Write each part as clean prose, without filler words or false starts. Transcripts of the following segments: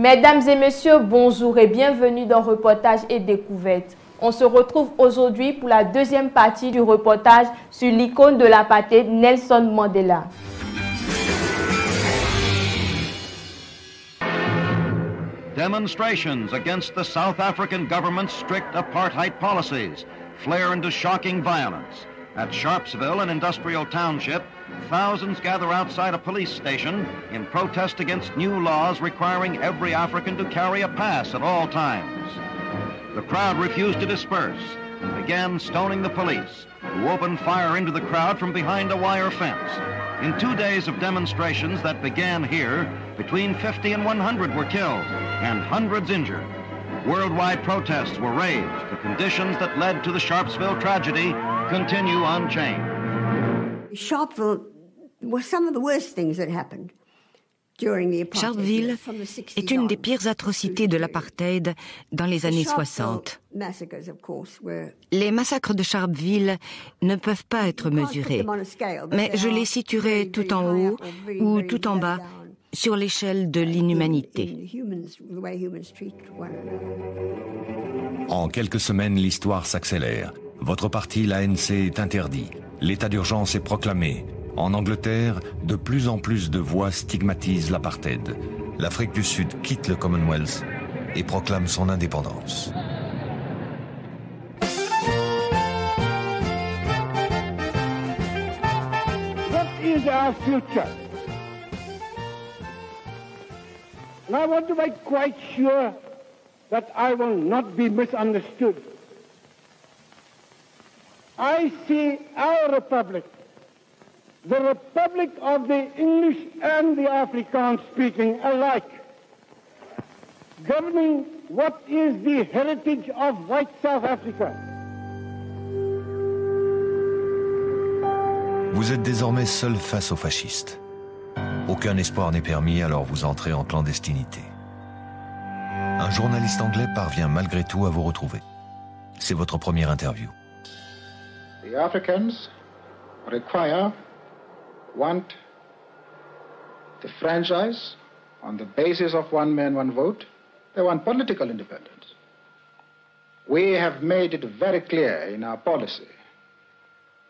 Mesdames et messieurs, bonjour et bienvenue dans Reportage et Découverte. On se retrouve aujourd'hui pour la deuxième partie du reportage sur l'icône de l'apartheid, Nelson Mandela. Demonstrations against the South African government's strict apartheid policies flare into shocking violence. At Sharpsville, an industrial township, thousands gather outside a police station in protest against new laws requiring every African to carry a pass at all times. The crowd refused to disperse and began stoning the police, who opened fire into the crowd from behind a wire fence. In 2 days of demonstrations that began here, between 50 and 100 were killed and hundreds injured. Worldwide protests were raised. The conditions that led to the Sharpsville tragedy continue unchanged. Sharpeville was some of the worst things that happened. Sharpeville est une des pires atrocités de l'apartheid dans les années 60. Les massacres de Sharpeville ne peuvent pas être mesurés, mais je les situerai tout en haut ou tout en bas sur l'échelle de l'inhumanité. En quelques semaines, l'histoire s'accélère. Votre parti, l'ANC, est interdit. L'état d'urgence est proclamé. En Angleterre, de plus en plus de voix stigmatisent l'apartheid. L'Afrique du Sud quitte le Commonwealth et proclame son indépendance. What is our future? And I want to make quite sure that I will not be misunderstood. I see our republic, the republic of the English and the Afrikaans speaking alike, governing what is the heritage of white South Africa. Vous êtes désormais seul face aux fascistes. Aucun espoir n'est permis, alors vous entrez en clandestinité. Un journaliste anglais parvient malgré tout à vous retrouver. C'est votre première interview. The Africans want the franchise on the basis of one man, one vote. They want political independence. We have made it very clear in our policy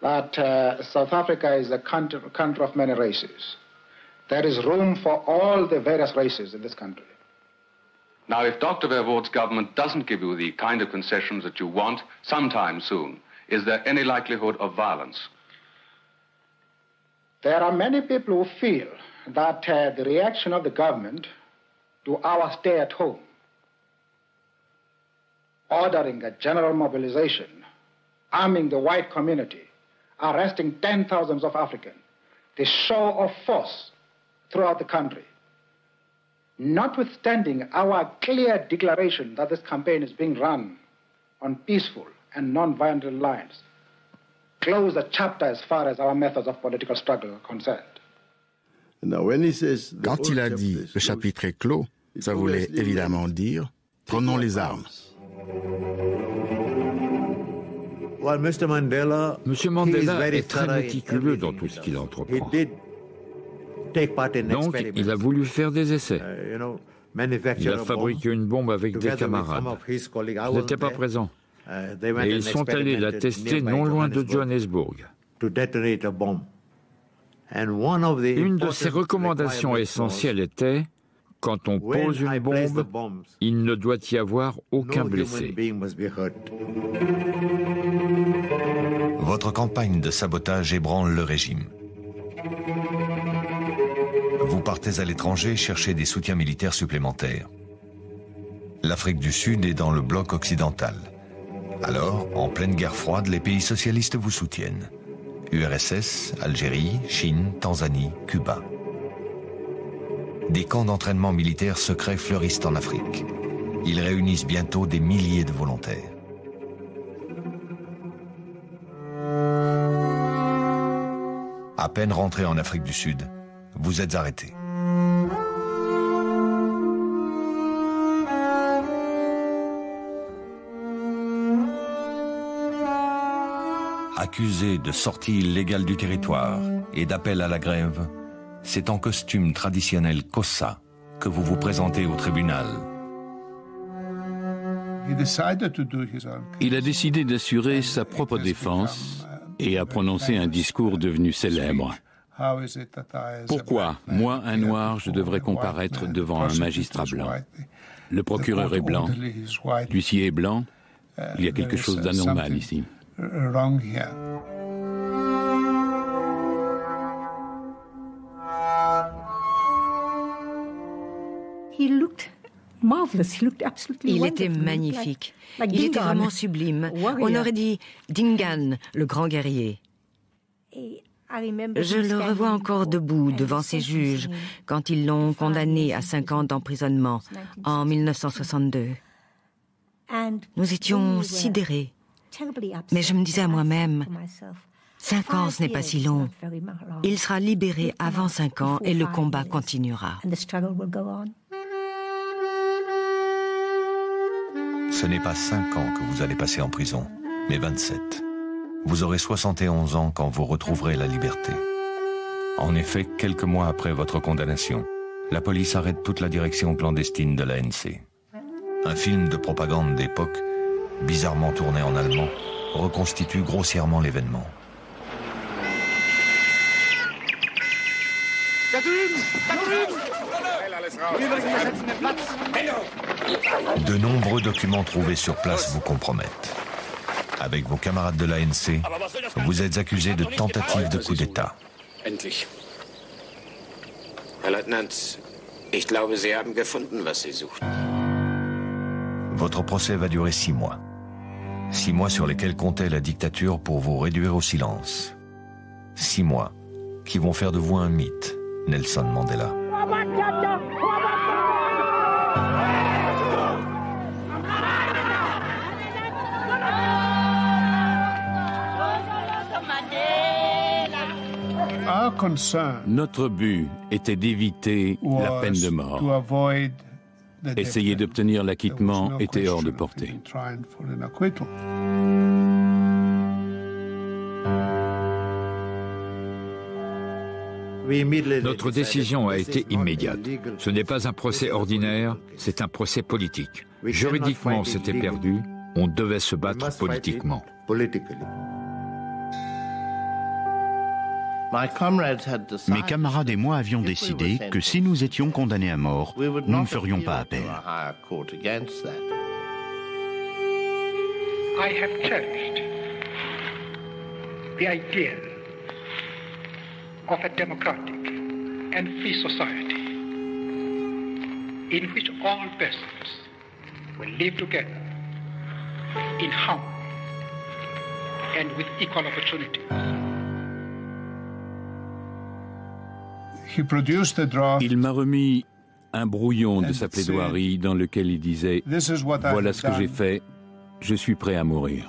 that South Africa is a country of many races. There is room for all the various races in this country. Now, if Dr. Verwoerd's government doesn't give you the kind of concessions that you want sometime soon, is there any likelihood of violence? There are many people who feel that the reaction of the government to our stay at home, ordering a general mobilization, arming the white community, arresting 10,000s of Africans, the show of force throughout the country, notwithstanding our clear declaration that this campaign is being run on peaceful and non-violent lines, close the chapter as far as our methods of political struggle are concerned. Quand il a dit « le chapitre est clos », ça voulait évidemment dire « prenons les armes ». M. Mandela est très méticuleux dans tout ce qu'il entreprend. Donc, il a voulu faire des essais. Il a fabriqué une bombe avec des camarades. Je n'étais pas présent. Et ils sont allés la tester non loin de Johannesburg. Une de ses recommandations essentielles était, quand on pose une bombe, il ne doit y avoir aucun blessé. Votre campagne de sabotage ébranle le régime. Vous partez à l'étranger chercher des soutiens militaires supplémentaires. L'Afrique du Sud est dans le bloc occidental. Alors, en pleine guerre froide, les pays socialistes vous soutiennent. URSS, Algérie, Chine, Tanzanie, Cuba. Des camps d'entraînement militaires secrets fleurissent en Afrique. Ils réunissent bientôt des milliers de volontaires. À peine rentré en Afrique du Sud, vous êtes arrêté. Accusé de sortie illégale du territoire et d'appel à la grève, c'est en costume traditionnel Xhosa que vous vous présentez au tribunal. Il a décidé d'assurer sa propre défense et a prononcé un discours devenu célèbre. Pourquoi, moi, un noir, je devrais comparaître devant un magistrat blanc? Le procureur est blanc, l'huissier est blanc, il y a quelque chose d'anormal ici. Il était magnifique. Il était vraiment sublime. On aurait dit Dingaan, le grand guerrier. Je le revois encore debout devant ses juges quand ils l'ont condamné à 5 ans d'emprisonnement en 1962. Nous étions sidérés. Mais je me disais à moi-même, 5 ans, ce n'est pas si long. Il sera libéré avant 5 ans et le combat continuera. Ce n'est pas 5 ans que vous allez passer en prison, mais 27. Vous aurez 71 ans quand vous retrouverez la liberté. En effet, quelques mois après votre condamnation, la police arrête toute la direction clandestine de l'ANC. Un film de propagande d'époque, bizarrement tourné en allemand, reconstitue grossièrement l'événement. De nombreux documents trouvés sur place vous compromettent. Avec vos camarades de l'ANC, vous êtes accusé de tentative de coup d'État. Endlich. Herr Leutnant, ich glaube, Sie haben gefunden, was Sie suchten. Votre procès va durer 6 mois. 6 mois sur lesquels comptait la dictature pour vous réduire au silence. 6 mois qui vont faire de vous un mythe, Nelson Mandela. Notre but était d'éviter la peine de mort. Essayer d'obtenir l'acquittement était hors de portée. Notre décision a été immédiate. Ce n'est pas un procès ordinaire, c'est un procès politique. Juridiquement, c'était perdu. On devait se battre politiquement. Mes camarades et moi avions décidé que si nous étions condamnés à mort, nous ne ferions pas appel. I have cherished the idea of a democratic and free society in which all persons will live together in harmony and with equal opportunities. Il m'a remis un brouillon de sa plaidoirie dans lequel il disait « Voilà ce que j'ai fait, je suis prêt à mourir ».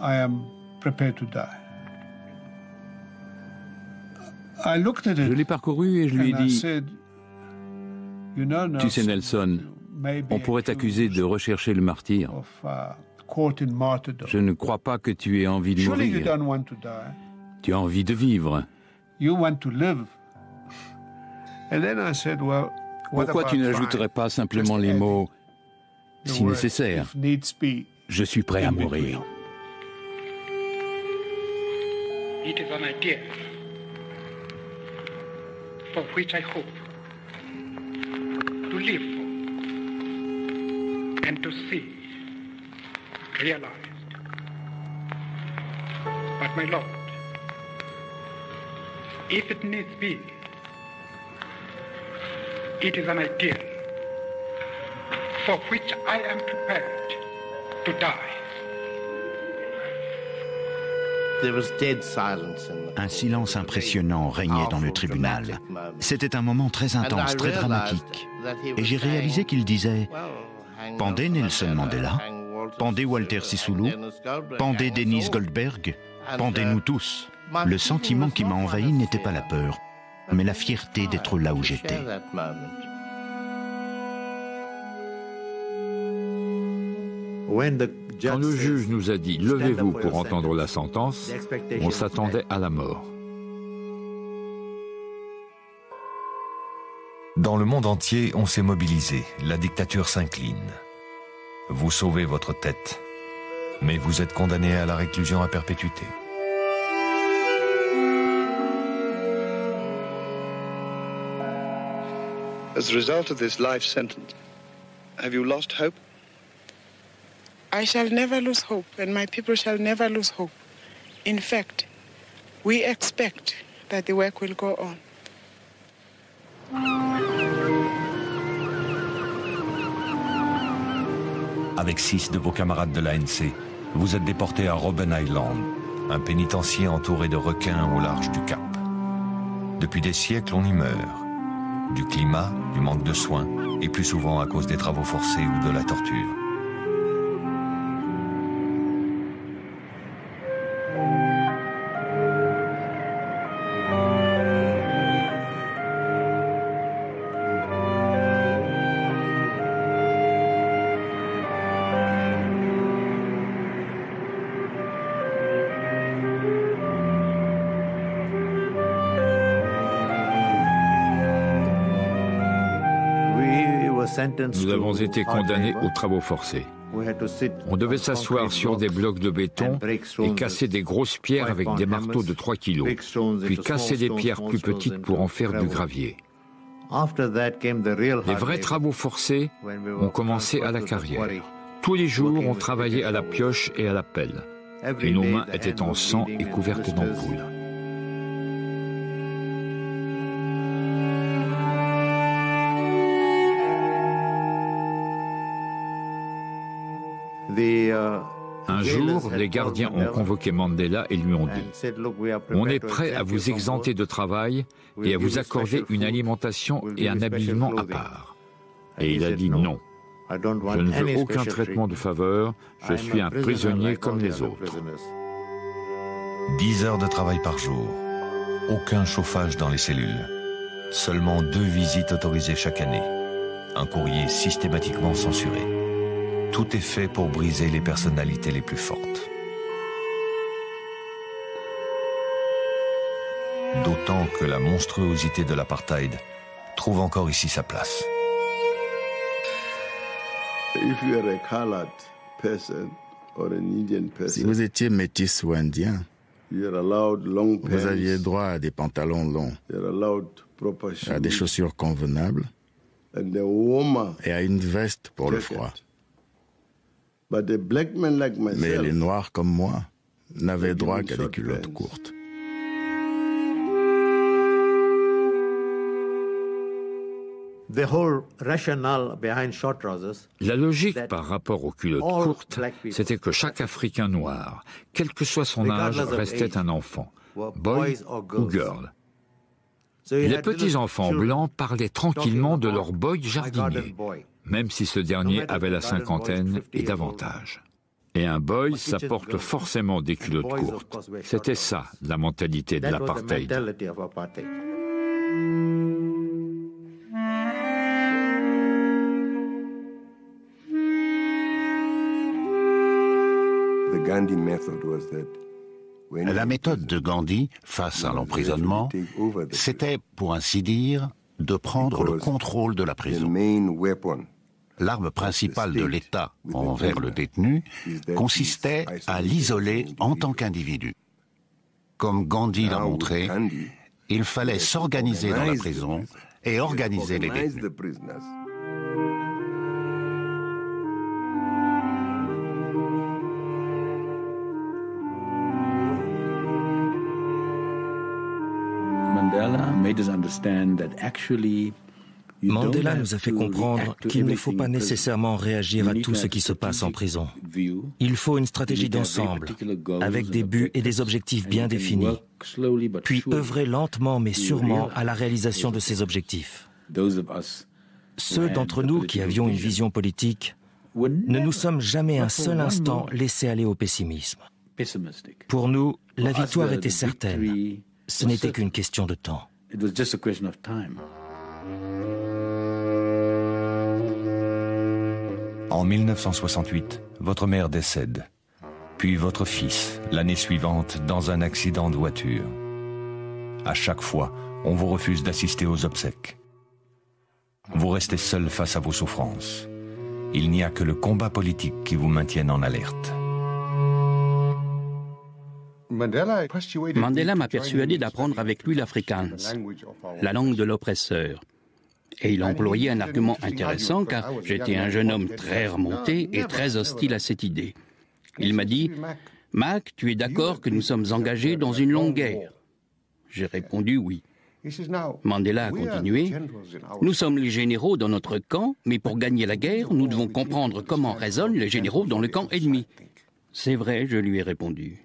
Je l'ai parcouru et je lui ai dit « Tu sais Nelson, on pourrait t'accuser de rechercher le martyr. Je ne crois pas que tu aies envie de mourir. Tu as envie de vivre. Pourquoi tu n'ajouterais pas simplement les mots « si nécessaire, je suis prêt à mourir ». It is an idea for which I hope to live for and to see realized. But my Lord, if it needs be, it is an ideal for which I am prepared to die. Un silence impressionnant régnait dans le tribunal. C'était un moment très intense, très dramatique. Et j'ai réalisé qu'il disait « Pendez Nelson Mandela, pendez Walter Sisulu, pendez Dennis Goldberg, pendez-nous tous ». Le sentiment qui m'a envahi n'était pas la peur, mais la fierté d'être là où j'étais. Quand le juge nous a dit « Levez-vous pour entendre la sentence », on s'attendait à la mort. Dans le monde entier, on s'est mobilisé. La dictature s'incline. Vous sauvez votre tête, mais vous êtes condamné à la réclusion à perpétuité. As a result of this life sentence, have you lost hope? I shall never lose hope, and my people shall never lose hope. In fact, we expect that the work will go on. Avec 6 de vos camarades de l'ANC, vous êtes déportés à Robben Island, un pénitencier entouré de requins au large du Cap. Depuis des siècles, on y meurt. Du climat, du manque de soins, et plus souvent à cause des travaux forcés ou de la torture. Nous avons été condamnés aux travaux forcés. On devait s'asseoir sur des blocs de béton et casser des grosses pierres avec des marteaux de 3 kilos, puis casser des pierres plus petites pour en faire du gravier. Les vrais travaux forcés ont commencé à la carrière. Tous les jours, on travaillait à la pioche et à la pelle. Et nos mains étaient en sang et couvertes d'ampoules. Un jour, les gardiens ont convoqué Mandela et lui ont dit « On est prêt à vous exempter de travail et à vous accorder une alimentation et un habillement à part. » Et il a dit « Non, je ne veux aucun traitement de faveur, je suis un prisonnier comme les autres. » 10 heures de travail par jour, aucun chauffage dans les cellules, seulement 2 visites autorisées chaque année, un courrier systématiquement censuré. Tout est fait pour briser les personnalités les plus fortes. D'autant que la monstruosité de l'apartheid trouve encore ici sa place. Si vous étiez métis ou indien, vous aviez droit à des pantalons longs, à des chaussures convenables et à une veste pour le froid. Mais les Noirs comme moi n'avaient droit qu'à des culottes courtes. La logique par rapport aux culottes courtes, c'était que chaque Africain noir, quel que soit son âge, restait un enfant, boy ou girl. Les petits-enfants blancs parlaient tranquillement de leur boy jardinier, même si ce dernier avait la cinquantaine et davantage. Et un boy, ça porte forcément des culottes courtes. C'était ça, la mentalité de l'apartheid. La méthode de Gandhi, face à l'emprisonnement, c'était, pour ainsi dire, de prendre le contrôle de la prison. L'arme principale de l'État envers le détenu consistait à l'isoler en tant qu'individu. Comme Gandhi l'a montré, il fallait s'organiser dans la prison et organiser les détenus. Mandela nous a fait comprendre qu'il ne faut pas nécessairement réagir à tout ce qui se passe en prison. Il faut une stratégie d'ensemble, avec des buts et des objectifs bien définis, puis œuvrer lentement mais sûrement à la réalisation de ces objectifs. Ceux d'entre nous qui avions une vision politique ne nous sommes jamais un seul instant laissés aller au pessimisme. Pour nous, la victoire était certaine. Ce n'était qu'une question de temps. En 1968, votre mère décède, puis votre fils, l'année suivante, dans un accident de voiture. À chaque fois, on vous refuse d'assister aux obsèques. Vous restez seul face à vos souffrances. Il n'y a que le combat politique qui vous maintienne en alerte. Mandela m'a persuadé d'apprendre avec lui l'Afrikaans, la langue de l'oppresseur. Et il a employé un argument intéressant car j'étais un jeune homme très remonté et très hostile à cette idée. Il m'a dit « Mac, tu es d'accord que nous sommes engagés dans une longue guerre ?» J'ai répondu oui. Mandela a continué « Nous sommes les généraux dans notre camp, mais pour gagner la guerre, nous devons comprendre comment raisonnent les généraux dans le camp ennemi. » C'est vrai, je lui ai répondu.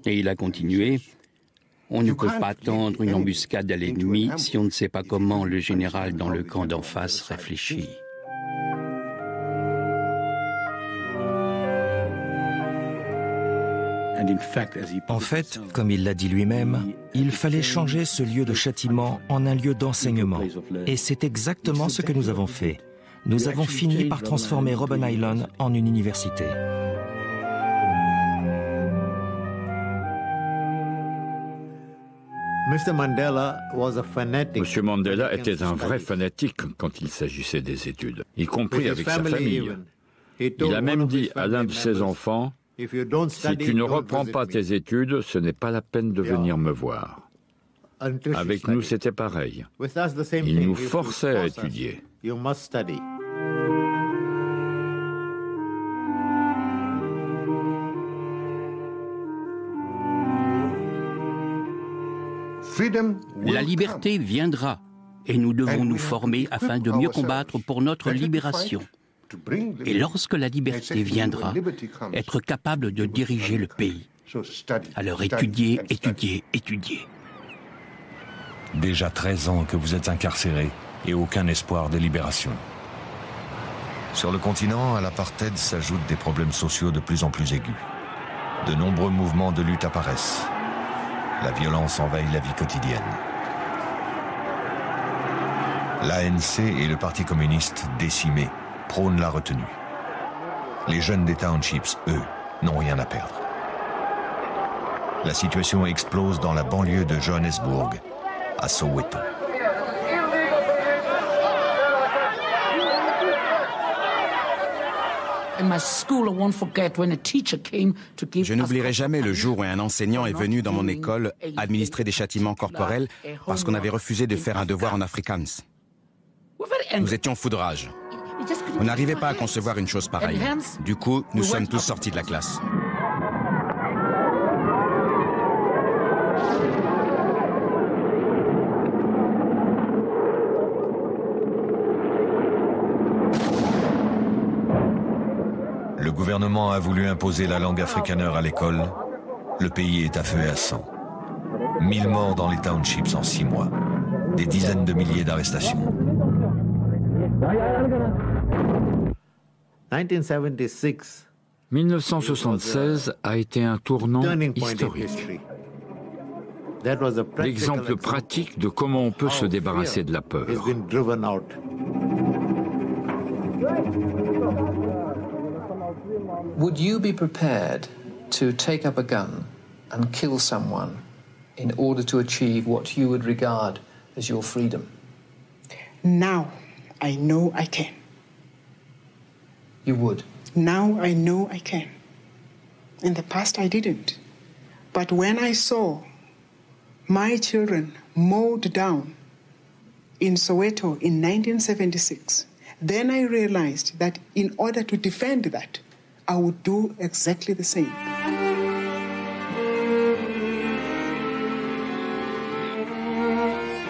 Et il a continué « On ne peut pas tendre une embuscade à l'ennemi si on ne sait pas comment le général dans le camp d'en face réfléchit. » En fait, comme il l'a dit lui-même, il fallait changer ce lieu de châtiment en un lieu d'enseignement. Et c'est exactement ce que nous avons fait. Nous avons fini par transformer Robben Island en une université. Monsieur Mandela était un vrai fanatique quand il s'agissait des études, y compris avec sa famille. Il a même dit à l'un de ses enfants, « Si tu ne reprends pas tes études, ce n'est pas la peine de venir me voir. » Avec nous, c'était pareil. Il nous forçait à étudier. La liberté viendra et nous devons nous former afin de mieux combattre pour notre libération. Et lorsque la liberté viendra, être capable de diriger le pays. Alors étudier, étudier, étudier. Déjà 13 ans que vous êtes incarcéré et aucun espoir de libération. Sur le continent, à l'apartheid s'ajoutent des problèmes sociaux de plus en plus aigus. De nombreux mouvements de lutte apparaissent. La violence envahit la vie quotidienne. L'ANC et le Parti communiste, décimés, prônent la retenue. Les jeunes des townships, eux, n'ont rien à perdre. La situation explose dans la banlieue de Johannesburg, à Soweto. Je n'oublierai jamais le jour où un enseignant est venu dans mon école administrer des châtiments corporels parce qu'on avait refusé de faire un devoir en Afrikaans. Nous étions fous de rage. On n'arrivait pas à concevoir une chose pareille. Du coup, nous sommes tous sortis de la classe. Le gouvernement a voulu imposer la langue afrikaner à l'école. Le pays est à feu et à sang. 1000 morts dans les townships en 6 mois. Des dizaines de milliers d'arrestations. 1976 a été un tournant historique. L'exemple pratique de comment on peut se débarrasser de la peur. Would you be prepared to take up a gun and kill someone in order to achieve what you would regard as your freedom? Now I know I can. You would? Now I know I can. In the past I didn't. But when I saw my children mowed down in Soweto in 1976, then I realized that in order to defend that, I would do exactly the same.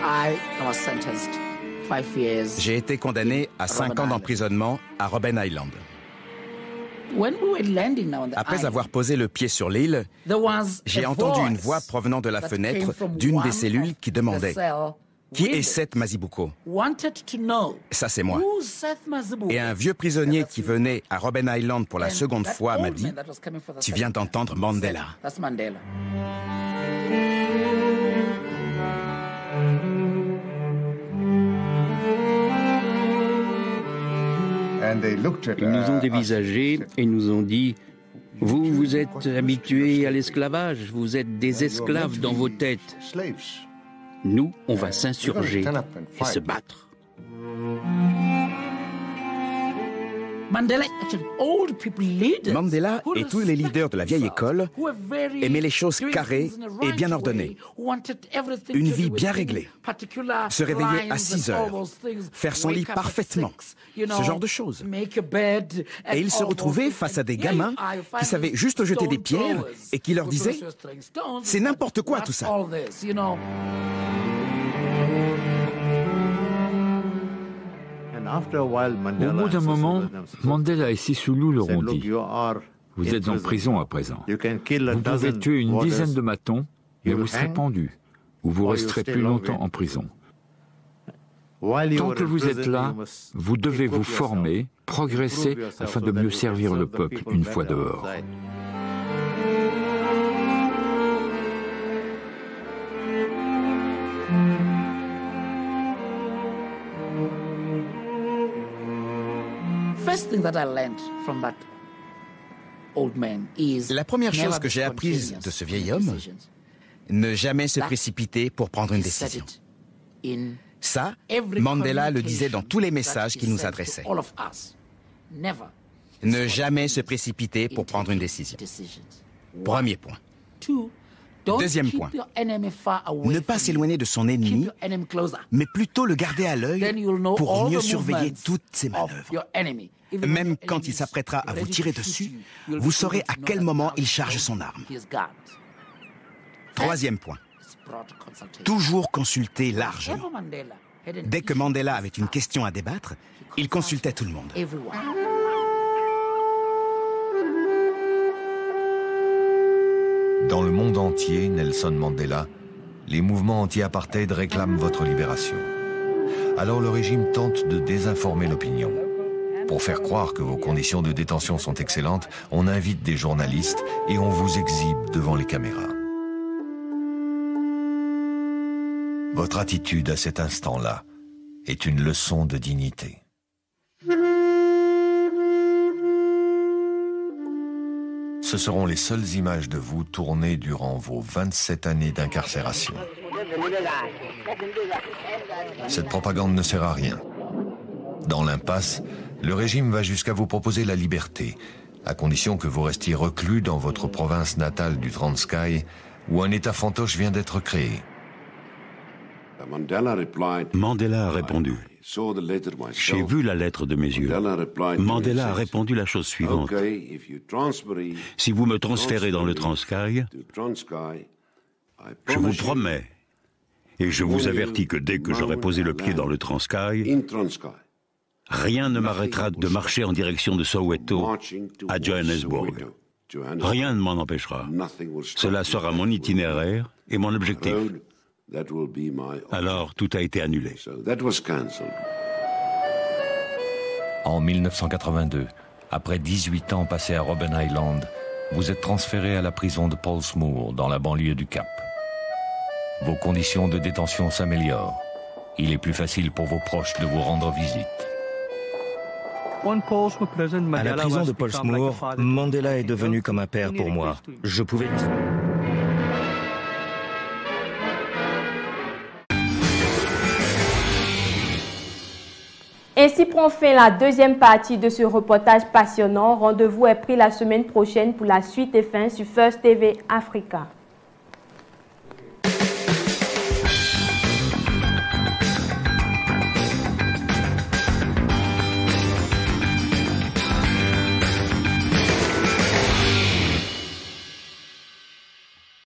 I was sentenced 5 years. J'ai été condamné à 5 ans d'emprisonnement à Robben Island. Après avoir posé le pied sur l'île, j'ai entendu une voix provenant de la fenêtre d'une des cellules qui demandait « Qui est Seth Mazibuko ?» Ça, c'est moi. Et un vieux prisonnier qui venait à Robben Island pour la seconde fois m'a dit « Tu viens d'entendre Mandela. » Ils nous ont dévisagés et nous ont dit « Vous, vous êtes habitués à l'esclavage, vous êtes des esclaves dans vos têtes. Nous, on va s'insurger et se battre. » Mandela et tous les leaders de la vieille école aimaient les choses carrées et bien ordonnées. Une vie bien réglée. Se réveiller à 6 heures. Faire son lit parfaitement. Ce genre de choses. Et ils se retrouvaient face à des gamins qui savaient juste jeter des pierres et qui leur disaient « C'est n'importe quoi tout ça ». Au bout d'un moment, Mandela et Sisulu leur ont dit « Vous êtes en prison à présent. Vous pouvez tuer une dizaine de matons, mais vous serez pendu, ou vous resterez plus longtemps en prison. Tant que vous êtes là, vous devez vous former, progresser, afin de mieux servir le peuple une fois dehors. » La première chose que j'ai apprise de ce vieil homme, ne jamais se précipiter pour prendre une décision. Ça, Mandela le disait dans tous les messages qu'il nous adressait. Ne jamais se précipiter pour prendre une décision. Premier point. Deuxième point. Ne pas s'éloigner de son ennemi, mais plutôt le garder à l'œil pour mieux surveiller toutes ses manœuvres. Même quand il s'apprêtera à vous tirer dessus, vous saurez à quel moment il charge son arme. Troisième point. Toujours consulter largement. Dès que Mandela avait une question à débattre, il consultait tout le monde. Dans le monde entier, Nelson Mandela, les mouvements anti-apartheid réclament votre libération. Alors le régime tente de désinformer l'opinion. Pour faire croire que vos conditions de détention sont excellentes, on invite des journalistes et on vous exhibe devant les caméras. Votre attitude à cet instant-là est une leçon de dignité. Ce seront les seules images de vous tournées durant vos 27 années d'incarcération. Cette propagande ne sert à rien. Dans l'impasse, le régime va jusqu'à vous proposer la liberté, à condition que vous restiez reclus dans votre province natale du Transkei, où un État fantoche vient d'être créé. Mandela a répondu. J'ai vu la lettre de mes yeux. Mandela a répondu la chose suivante. Si vous me transférez dans le Transkei, je vous promets, et je vous avertis que dès que j'aurai posé le pied dans le Transkei, rien ne m'arrêtera de marcher en direction de Soweto à Johannesburg. Rien ne m'en empêchera. Cela sera mon itinéraire et mon objectif. Alors, tout a été annulé. En 1982, après 18 ans passés à Robben Island, vous êtes transféré à la prison de Pollsmoor, dans la banlieue du Cap. Vos conditions de détention s'améliorent. Il est plus facile pour vos proches de vous rendre visite. À la prison de Pollsmoor, Mandela est devenu comme un père pour moi. Je pouvais... Ainsi prend fin la deuxième partie de ce reportage passionnant. Rendez-vous est pris la semaine prochaine pour la suite et fin sur First TV Africa.